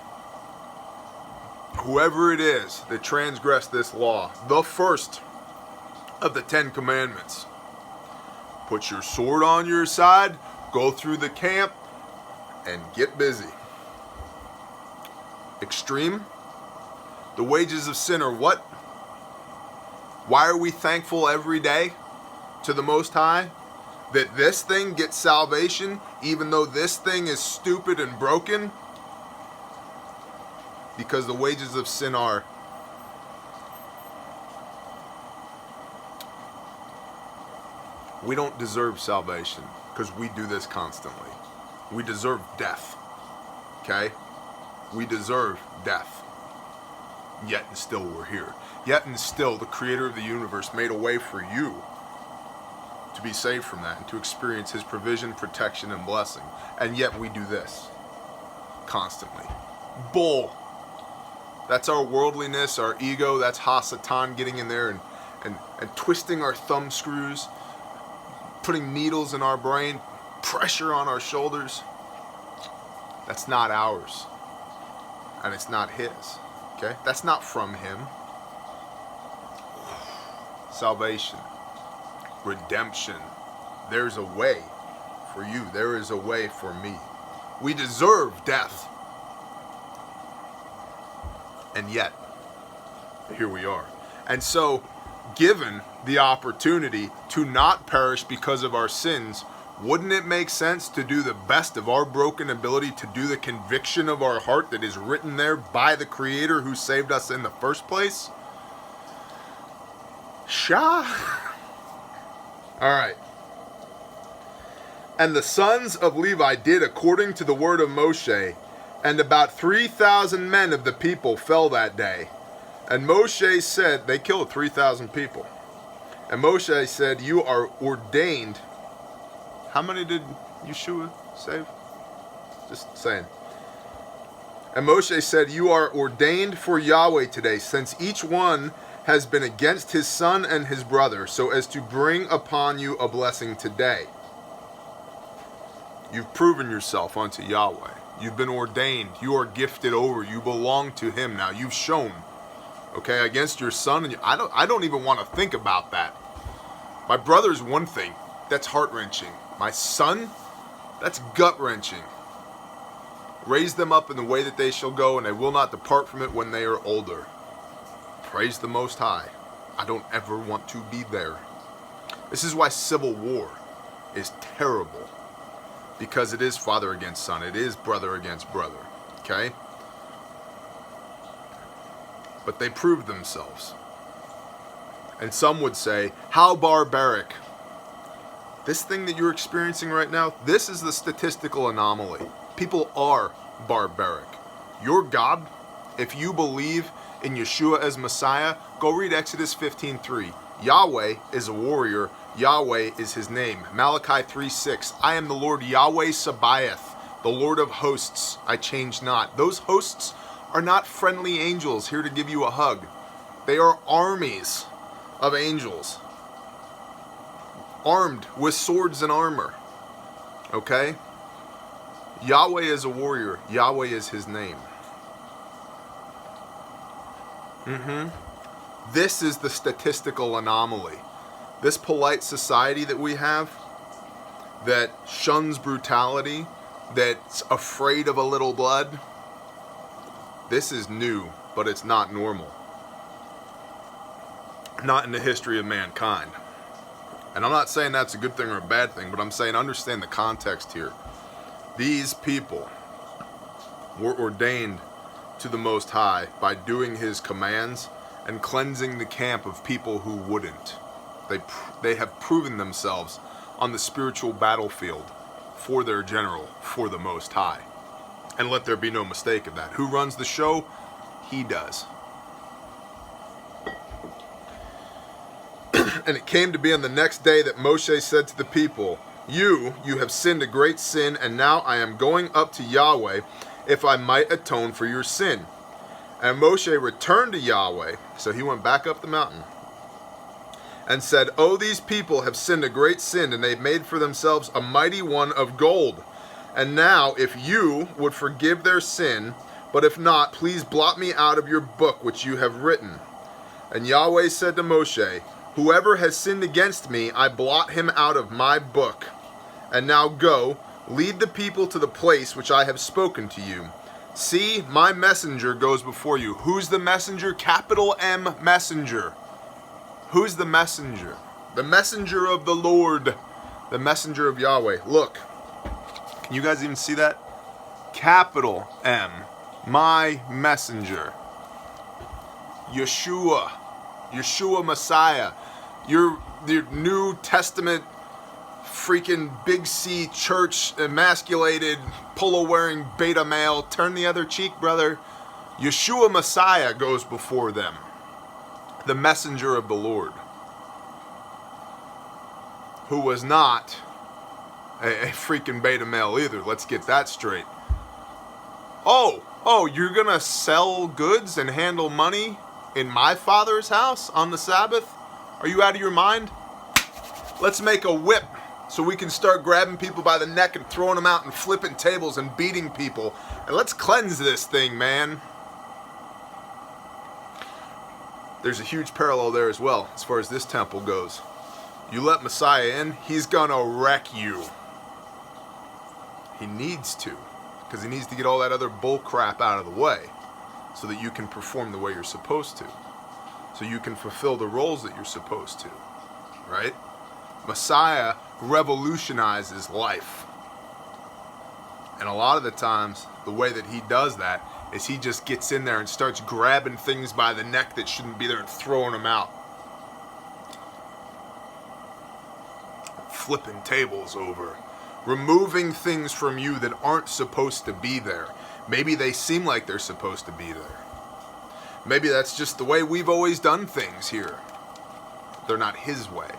Whoever it is that transgressed this law, the first of the 10 commandments, put your sword on your side, go through the camp, and get busy. Extreme. The wages of sin are what? Why are we thankful every day to the Most High that this thing gets salvation, even though this thing is stupid and broken? Because the wages of sin are we don't deserve salvation because we do this constantly. We deserve death. Okay? We deserve death. Yet and still we're here. Yet and still the Creator of the universe made a way for you to be saved from that and to experience His provision, protection, and blessing. And yet we do this constantly. Bull. That's our worldliness, our ego. That's Hasatan getting in there and twisting our thumb screws, putting needles in our brain, pressure on our shoulders. That's not ours. And it's not his. Okay? That's not from him. Salvation. Redemption. There's a way for you. There is a way for me. We deserve death. And yet, here we are. And so, given the opportunity to not perish because of our sins, wouldn't it make sense to do the best of our broken ability to do the conviction of our heart that is written there by the Creator who saved us in the first place? Alright. And the sons of Levi did according to the word of Moshe, and about 3,000 men of the people fell that day. And Moshe said, they killed 3,000 people. And Moshe said, you are ordained. How many did Yeshua save? Just saying. And Moshe said, you are ordained for Yahweh today, since each one has been against his son and his brother, so as to bring upon you a blessing today. You've proven yourself unto Yahweh. You've been ordained. You are gifted over. You belong to him now. You've shown, okay, against your son. And I don't even want to think about that. My brother's one thing. That's heart-wrenching. My son, that's gut-wrenching. Raise them up in the way that they shall go, and they will not depart from it when they are older. Praise the Most High. I don't ever want to be there. This is why civil war is terrible. Because it is father against son. It is brother against brother. Okay? But they proved themselves. And some would say, how barbaric. This thing that you're experiencing right now, this is the statistical anomaly. People are barbaric. Your God, if you believe in Yeshua as Messiah, go read Exodus 15:3. Yahweh is a warrior. Yahweh is his name. Malachi 3:6. I am the Lord Yahweh Sabaoth, the Lord of hosts. I change not. Those hosts are not friendly angels here to give you a hug. They are armies of angels, armed with swords and armor. Okay? Yahweh is a warrior. Yahweh is his name. This is the statistical anomaly. This polite society that we have, that shuns brutality, that's afraid of a little blood, this is new, but it's not normal. Not in the history of mankind. And I'm not saying that's a good thing or a bad thing, but I'm saying understand the context here. These people were ordained to the Most High by doing his commands and cleansing the camp of people who wouldn't. They have proven themselves on the spiritual battlefield for their general, for the Most High. And let there be no mistake of that. Who runs the show? He does. And it came to be on the next day that Moshe said to the people, You have sinned a great sin, and now I am going up to Yahweh, if I might atone for your sin. And Moshe returned to Yahweh, so he went back up the mountain, and said, Oh, these people have sinned a great sin, and they've made for themselves a mighty one of gold. And now, if you would forgive their sin, but if not, please blot me out of your book which you have written. And Yahweh said to Moshe, Whoever has sinned against me, I blot him out of my book. And now go, lead the people to the place which I have spoken to you. See, my messenger goes before you. Who's the messenger? Capital M, messenger. Who's the messenger? The messenger of the Lord. The messenger of Yahweh. Look. Can you guys even see that? Capital M. My messenger. Yeshua. Yeshua Messiah. Your New Testament freaking Big C church emasculated polo wearing beta male. Turn the other cheek, brother. Yeshua Messiah goes before them. The messenger of the Lord, who was not a freaking beta male either. Let's get that straight. Oh, Oh, you're going to sell goods and handle money in my Father's house on the Sabbath? Are you out of your mind? Let's make a whip so we can start grabbing people by the neck and throwing them out and flipping tables and beating people. And let's cleanse this thing, man. There's a huge parallel there as well as far as this temple goes. You let Messiah in, he's gonna wreck you. He needs to, because he needs to get all that other bull crap out of the way so that you can perform the way you're supposed to. So you can fulfill the roles that you're supposed to, right? Messiah revolutionizes life. And a lot of the times, the way that he does that is he just gets in there and starts grabbing things by the neck that shouldn't be there and throwing them out. Flipping tables over. Removing things from you that aren't supposed to be there. Maybe they seem like they're supposed to be there. Maybe that's just the way we've always done things here. They're not his way.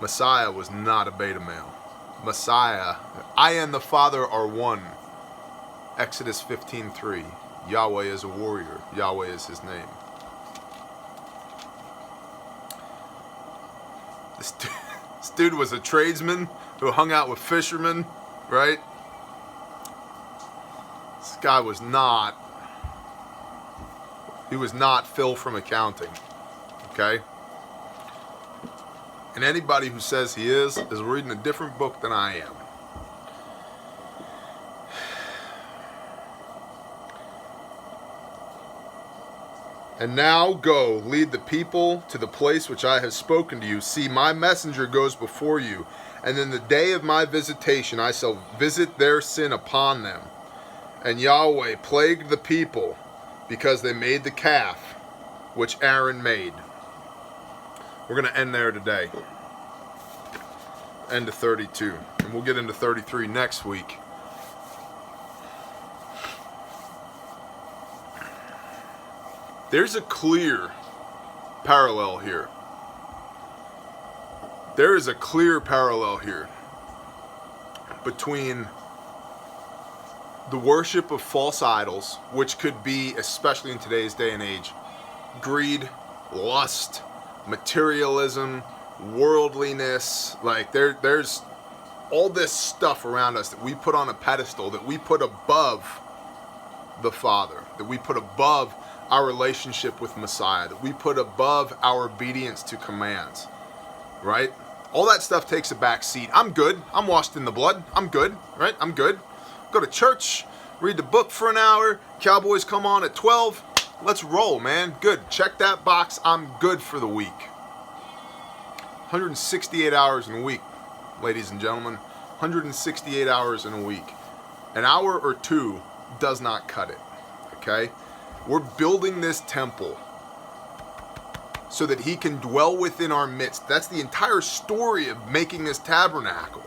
Messiah was not a beta male. Messiah, I and the Father are one. Exodus 15:3. Yahweh is a warrior. Yahweh is his name. This dude was a tradesman who hung out with fishermen, right? This guy was not, he was not Phil from accounting, okay? And anybody who says he is reading a different book than I am. And now go, lead the people to the place which I have spoken to you. See, my messenger goes before you, and in the day of my visitation I shall visit their sin upon them. And Yahweh plagued the people because they made the calf which Aaron made. We're going to end there today. End of 32. And we'll get into 33 next week. There's a clear parallel here. There is a clear parallel here between the worship of false idols, which could be, especially in today's day and age, greed, lust, materialism, worldliness. Like there's all this stuff around us that we put on a pedestal, that we put above the Father, that we put above our relationship with Messiah, that we put above our obedience to commands, right? All that stuff takes a back seat. I'm good. I'm washed in the blood. I'm good, right? I'm good. Go to church, read the book for an hour. Cowboys come on at 12. Let's roll, man. Good. Check that box. I'm good for the week. 168 hours in a week, ladies and gentlemen. 168 hours in a week. An hour or two does not cut it, okay? We're building this temple so that he can dwell within our midst. That's the entire story of making this tabernacle.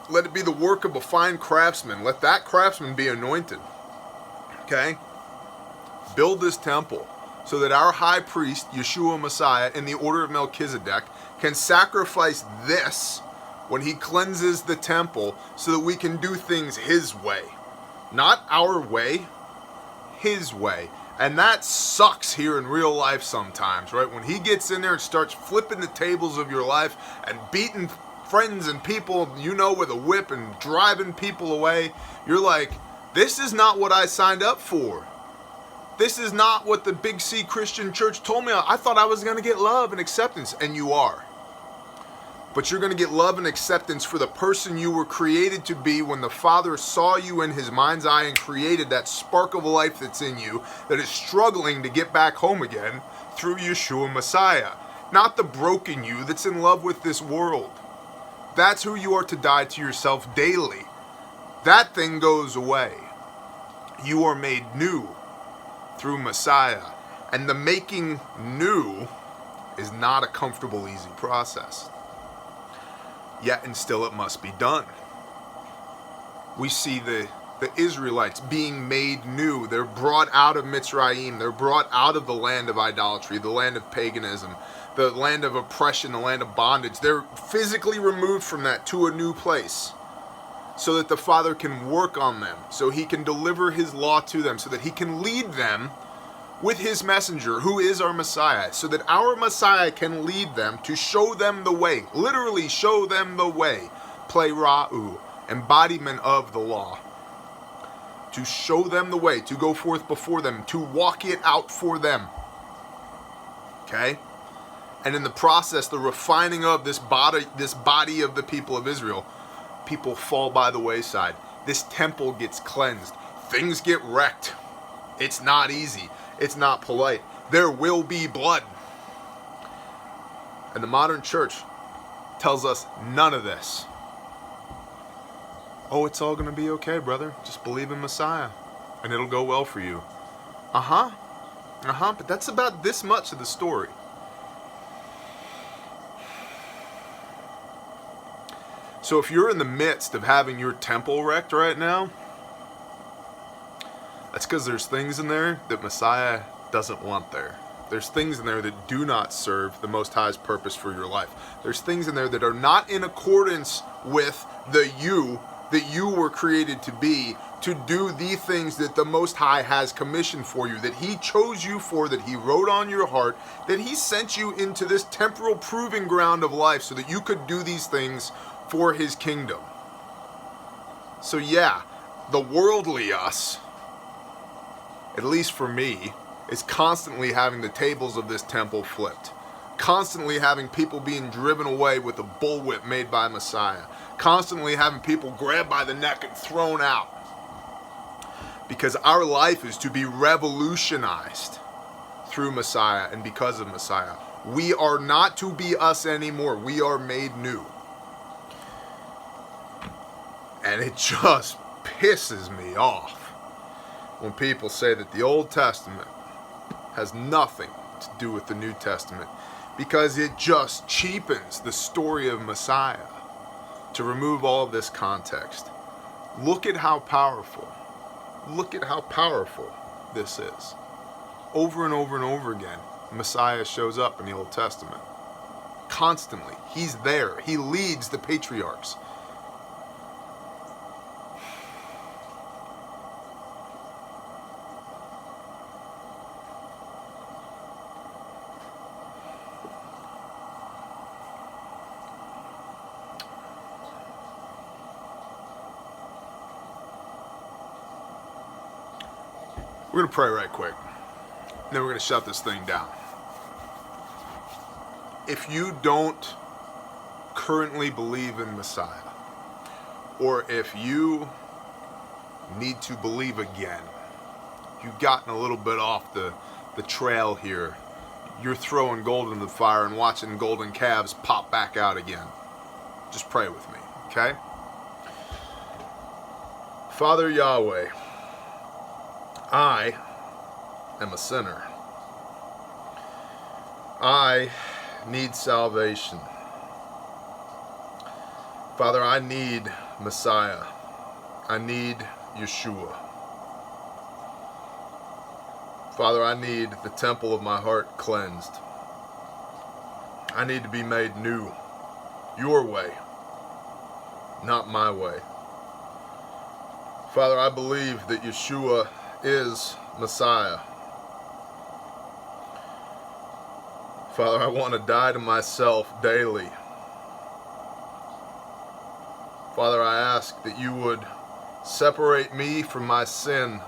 Let it be the work of a fine craftsman. Let that craftsman be anointed. Okay? Build this temple so that our high priest, Yeshua Ha'Messiah, in the order of Melchizedek, can sacrifice this when he cleanses the temple so that we can do things his way. Not our way, his way. And that sucks here in real life sometimes, right? When he gets in there and starts flipping the tables of your life and beating friends and people, you know, with a whip and driving people away, you're like, this is not what I signed up for. This is not what the Big C Christian Church told me. I thought I was going to get love and acceptance, and you are. But you're going to get love and acceptance for the person you were created to be when the Father saw you in his mind's eye and created that spark of life that's in you that is struggling to get back home again through Yeshua Messiah. Not the broken you that's in love with this world. That's who you are to die to yourself daily. That thing goes away. You are made new through Messiah. And the making new is not a comfortable, easy process. Yet and still it must be done. We see the Israelites being made new. They're brought out of Mitzrayim. They're brought out of the land of idolatry, the land of paganism, the land of oppression, the land of bondage. They're physically removed from that to a new place. so that the Father can work on them, so he can deliver his law to them, so that he can lead them with his messenger, who is our Messiah, so that our Messiah can lead them to show them the way, literally show them the way, plerau, embodiment of the law, to show them the way, to go forth before them, to walk it out for them. Okay? And in the process, the refining of this body of the people of Israel, people fall by the wayside. This temple gets cleansed. Things get wrecked. It's not easy. It's not polite. There will be blood. And the modern church tells us none of this. Oh, it's all going to be okay, brother. Just believe in Messiah, and it'll go well for you. But that's about this much of the story. So if you're in the midst of having your temple wrecked right now, that's because there's things in there that Messiah doesn't want there. There's things in there that do not serve the Most High's purpose for your life. There's things in there that are not in accordance with the you that you were created to be, to do the things that the Most High has commissioned for you, that he chose you for, that he wrote on your heart, that he sent you into this temporal proving ground of life so that you could do these things for his kingdom. So yeah, the worldly us, at least for me, is constantly having the tables of this temple flipped. Constantly having people being driven away with a bullwhip made by Messiah. Constantly having people grabbed by the neck and thrown out. Because our life is to be revolutionized through Messiah and because of Messiah. We are not to be us anymore. We are made new. And it just pisses me off when people say that the Old Testament has nothing to do with the New Testament, because it just cheapens the story of Messiah to remove all of this context. Look at how powerful this is. Over and over and over again, Messiah shows up in the Old Testament. Constantly. He's there. He leads the patriarchs. We're going to pray right quick. Then we're going to shut this thing down. If you don't currently believe in Messiah, or if you need to believe again, you've gotten a little bit off the trail here, you're throwing gold into the fire and watching golden calves pop back out again, just pray with me, okay? Father Yahweh, I am a sinner. I need salvation. Father, I need Messiah. I need Yeshua. Father, I need the temple of my heart cleansed. I need to be made new. Your way, not my way. Father, I believe that Yeshua is Messiah. Father, I want to die to myself daily. Father, I ask that you would separate me from my sin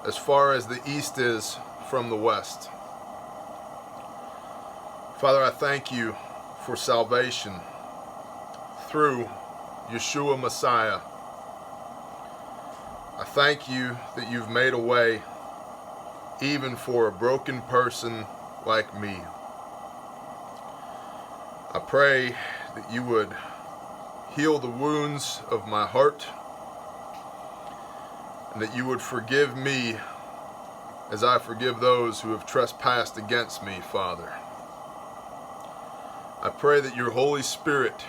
as far as the east is from the west. Father, I thank you for salvation through Yeshua Messiah. I thank you that you've made a way even for a broken person like me. I pray that you would heal the wounds of my heart and that you would forgive me as I forgive those who have trespassed against me, Father. I pray that your Holy Spirit,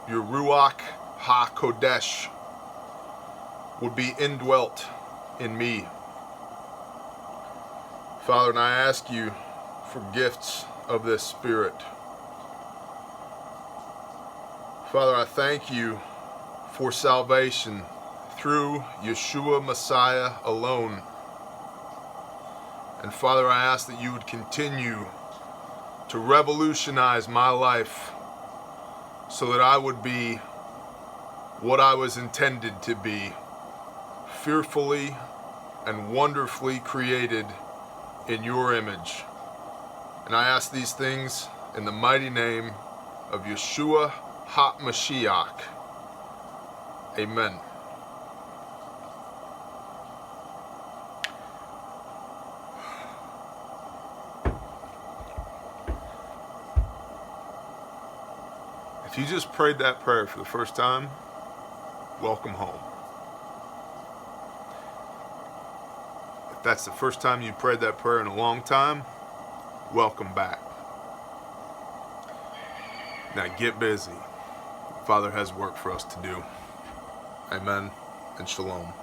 your Ruach HaKodesh, would be indwelt in me. Father, and I ask you for gifts of this Spirit. Father, I thank you for salvation through Yeshua Messiah alone. And Father, I ask that you would continue to revolutionize my life so that I would be what I was intended to be, fearfully and wonderfully created in your image. And I ask these things in the mighty name of Yeshua Ha'Messiach. Amen. If you just prayed that prayer for the first time, welcome home. If that's the first time you prayed that prayer in a long time, welcome back. Now get busy. Father has work for us to do. Amen and shalom.